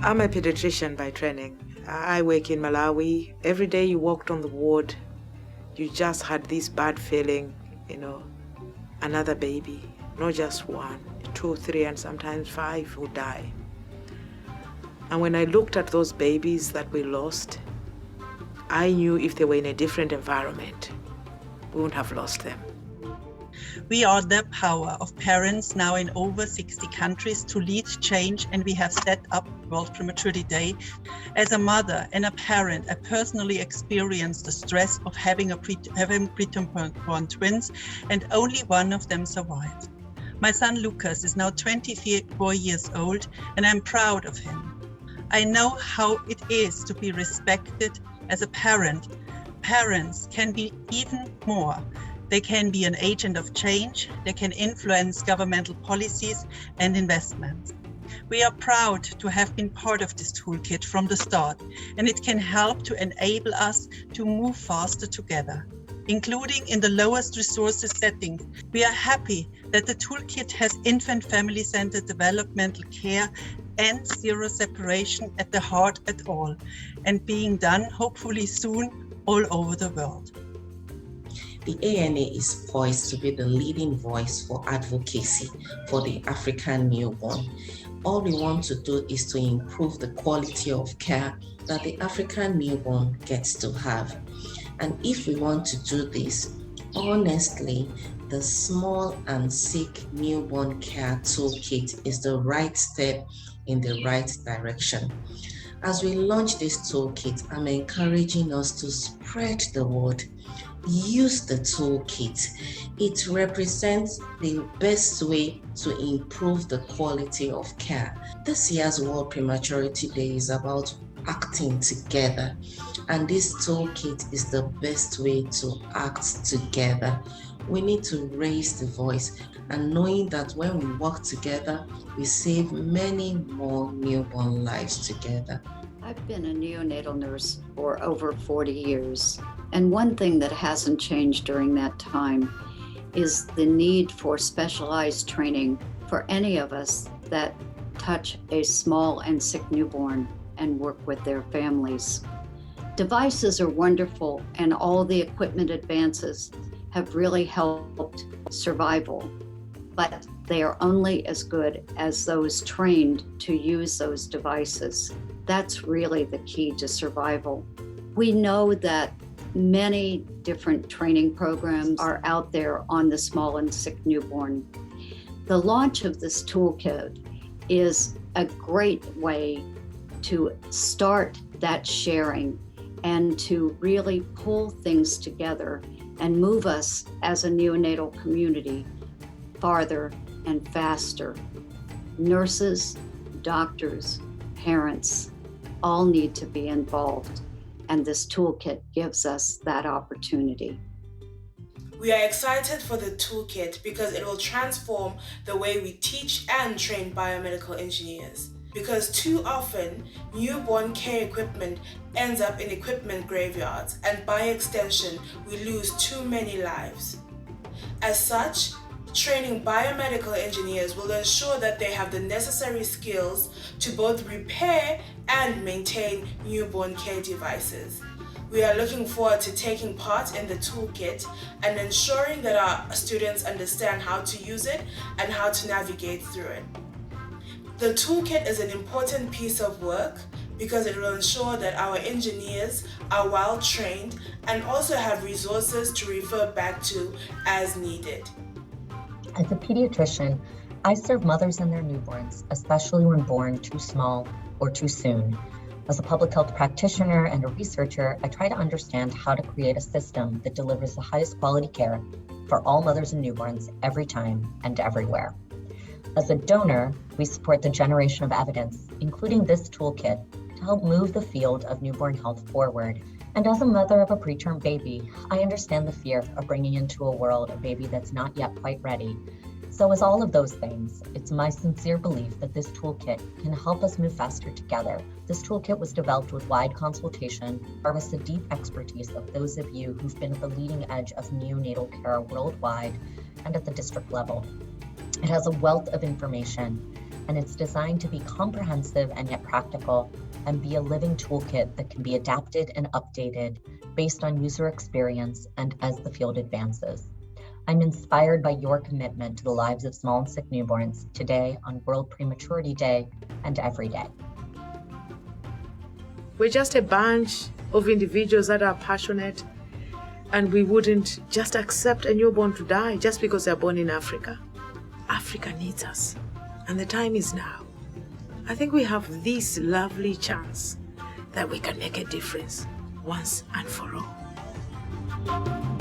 I'm a pediatrician by training. I work in Malawi. Every day you walked on the ward, you just had this bad feeling, another baby, not just one, 2, 3, and sometimes 5 would die. And when I looked at those babies that we lost, I knew if they were in a different environment, we wouldn't have lost them. We are the power of parents now in over 60 countries to lead change, and we have set up World Prematurity Day. As a mother and a parent, I personally experienced the stress of having preterm-born twins, and only one of them survived. My son Lucas is now 24 years old, and I'm proud of him. I know how it is to be respected as a parent. Parents can be even more. They can be an agent of change. They can influence governmental policies and investments. We are proud to have been part of this toolkit from the start, and it can help to enable us to move faster together, including in the lowest resources settings. We are happy that the toolkit has infant family-centered developmental care and zero separation at the heart at all, and being done hopefully soon all over the world. The ANA is poised to be the leading voice for advocacy for the African newborn. All we want to do is to improve the quality of care that the African newborn gets to have. And if we want to do this, honestly, the Small and Sick Newborn Care Toolkit is the right step in the right direction. As we launch this toolkit, I'm encouraging us to spread the word. Use the toolkit. It represents the best way to improve the quality of care. This year's World Prematurity Day is about acting together, and this toolkit is the best way to act together. We need to raise the voice, and knowing that when we work together, we save many more newborn lives together. I've been a neonatal nurse for over 40 years. And one thing that hasn't changed during that time is the need for specialized training for any of us that touch a small and sick newborn and work with their families. Devices are wonderful, and all the equipment advances have really helped survival, but they are only as good as those trained to use those devices. That's really the key to survival. We know that many different training programs are out there on the small and sick newborn. The launch of this toolkit is a great way to start that sharing and to really pull things together and move us as a neonatal community farther and faster. Nurses, doctors, parents all need to be involved, and this toolkit gives us that opportunity. We are excited for the toolkit because it will transform the way we teach and train biomedical engineers. Because too often, newborn care equipment ends up in equipment graveyards, and by extension, we lose too many lives. As such, training biomedical engineers will ensure that they have the necessary skills to both repair and maintain newborn care devices. We are looking forward to taking part in the toolkit and ensuring that our students understand how to use it and how to navigate through it. The toolkit is an important piece of work because it will ensure that our engineers are well trained and also have resources to refer back to as needed. As a pediatrician, I serve mothers and their newborns, especially when born too small or too soon. As a public health practitioner and a researcher, I try to understand how to create a system that delivers the highest quality care for all mothers and newborns every time and everywhere. As a donor, we support the generation of evidence, including this toolkit, to help move the field of newborn health forward. And as a mother of a preterm baby, I understand the fear of bringing into a world a baby that's not yet quite ready. So as all of those things, it's my sincere belief that this toolkit can help us move faster together. This toolkit was developed with wide consultation, harvests the deep expertise of those of you who've been at the leading edge of neonatal care worldwide and at the district level. It has a wealth of information and it's designed to be comprehensive and yet practical and be a living toolkit that can be adapted and updated based on user experience and as the field advances. I'm inspired by your commitment to the lives of small and sick newborns today on World Prematurity Day and every day. We're just a bunch of individuals that are passionate, and we wouldn't just accept a newborn to die just because they're born in Africa. Africa needs us, and the time is now. I think we have this lovely chance that we can make a difference once and for all.